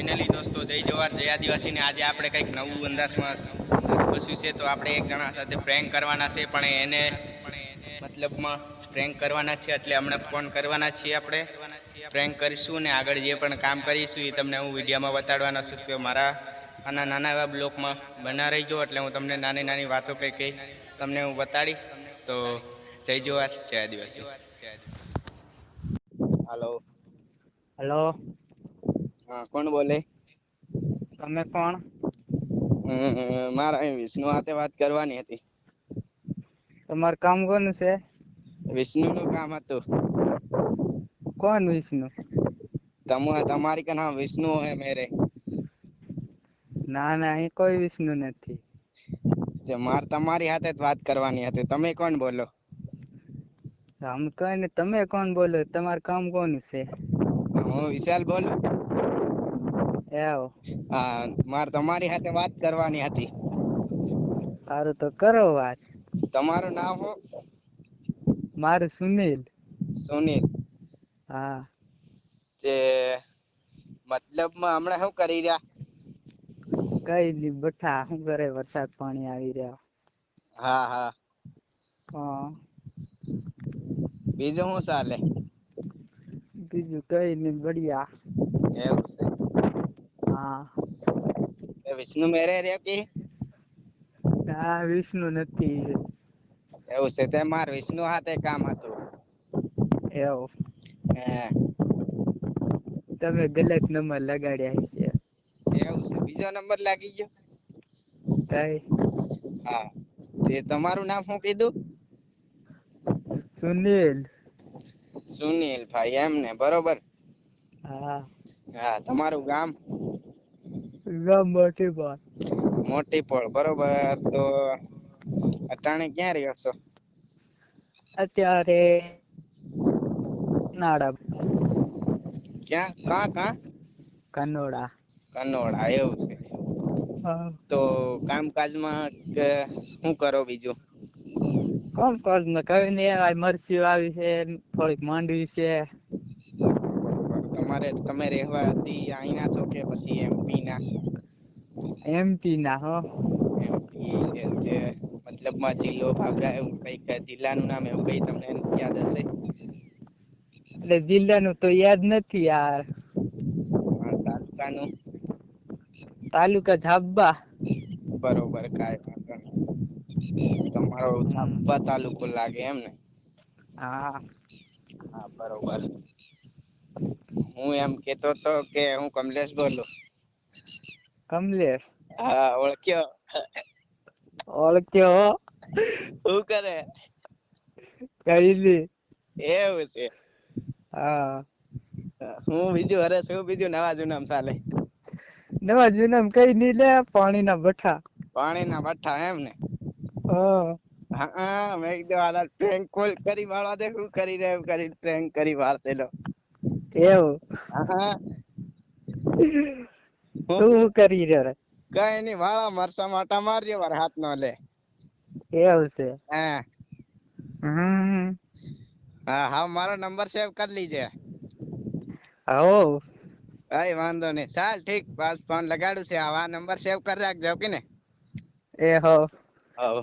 Finally દોસ્તો, જય જવાહર જય આદિવાસી ને આજે આપણે કંઈક નવું અંદાજમાં બસ્યું છે. તો આપણે એક જણા સાથે પ્રેન્ક કરવાના છે, પણ એને મતલબમાં પ્રેન્ક કરવાના છે એટલે હમણાં ફોન કરવાના છીએ. આપણે પ્રેન્ક કરીશું ને આગળ જે પણ કામ કરીશું એ તમને હું વિડીયોમાં બતાડવાનો છું. તો મારા આના નાના એવા બ્લોગમાં બના રહીજો, એટલે હું તમને નાની નાની વાતો કંઈ તમને હું બતાડીશ. તો જય જવાહર જય આદિવાસી. હાલો. હેલો. હા, કોણ બોલે? તમે કોણ? મારા વિષ્ણુ હાથે વાત કરવાની હતી. તમારું કામ કોનું છે? વિષ્ણુ નું કામ હતું. કોણ વિષ્ણુ? તમારી का नाम विष्णु है मेरे. ના ના, અહીં કોઈ વિષ્ણુ નથી. મારે તમારી હાથે જ વાત કરવાની હતી. તમે કોણ બોલો? આમ કઈ ને, તમે કોણ બોલો? તમારું કામ કોનું છે? હું વિશાલ બોલું. એવો. હા, મારે તમારી હાથે વાત કરવાની હતી. સારું, તો કરો વાત. તમારું નામ શું? મારું સુનિલ. સુનિલ. હા. તે મતલબમાં હમણાં શું કરી રહ્યા? કઈ નઈ, બઠા. શું કરે? વરસાદ પાણી આવી રહ્યા. હા હા. હા. બીજું શું ચાલે? બીજું કઈ નઈ, બઢિયા. એવું છે. હા. વિષ્ણુ મેરે રહ્યો કે? ના, વિષ્ણુ નથી. એવું છે. તે માર વિષ્ણુ હાથે કામ હતું. એવું. હા. તમે ગલત નંબર લગાડ્યા હશે. એવું છે. બીજો નંબર લાગી ગયો. કઈ. હા, તે તમારું નામ શું કીધું? સુનિલ. સુનિલ ભાઈ, એમને બરોબર. હા. હા, તમારું ગામ? ગામ મોતીપુર. મોટીપોળ, બરોબર. તો અટાણે ક્યાં રહ્યો છો? અત્યારે નાડા. ક્યાં? કા કા? કનોડા. કનોડા, એવું છે. હા. તો કામકાજમાં શું કરો બીજું? કામકાજ કઈ નઈ, મરચી આવી છે, થોડીક માંડવી છે. તમે રહેવા અહીંના છો કે પછી એમપી ના? એમપી ના હો. મતલબમાં જિલ્લો બાબરા એવું કઈક જિલ્લાનું નામ એવું કઈ તમને યાદ હશે? એટલે જિલ્લાનું તો યાદ નથી યાર. તાલુકાનું? તાલુકા જાબબા. બરોબર, કાઈ વાંધો નહીં. તમારો જાબબા તાલુકો લાગે એમ ને? હા. હા, બરોબર. હું એમ કેતો તો કે હું કમલેશ બોલું. કમલેશ. હા, ઓળખ્યો. ઓળખ્યો હો. શું કરે? કઈ નઈ. એવું છે. હા. હું બીજું હરેશ, હું બીજું નવા જૂનામાં ચાલે? નવા જૂનામાં કઈ નઈ, લે પાણીના ભઠ્ઠા. પાણીના ભઠ્ઠા એમ ને? હા. હા, મેં કીધું હાલ પ્રેન્ક કોલ કરી વાળવા દે. શું કરી રહ્યો એમ કરી પ્રેન્ક કરી વાળતેલો. એવું. હા. તું હું કરી રહ્યો? કઈ નઈ, ભાળા મરચામાં આટા મારજો વરસાદનો લે. એવું છે. હા. હમ. હા હા, મારો નંબર સેવ કરી લીજે. હઓ. કઈ વાંધો નઈ, ચાલ ઠીક. બસ ફોન લગાડું છે. આ નંબર સેવ કરી રાખજો કે ને? એ હો. હવ.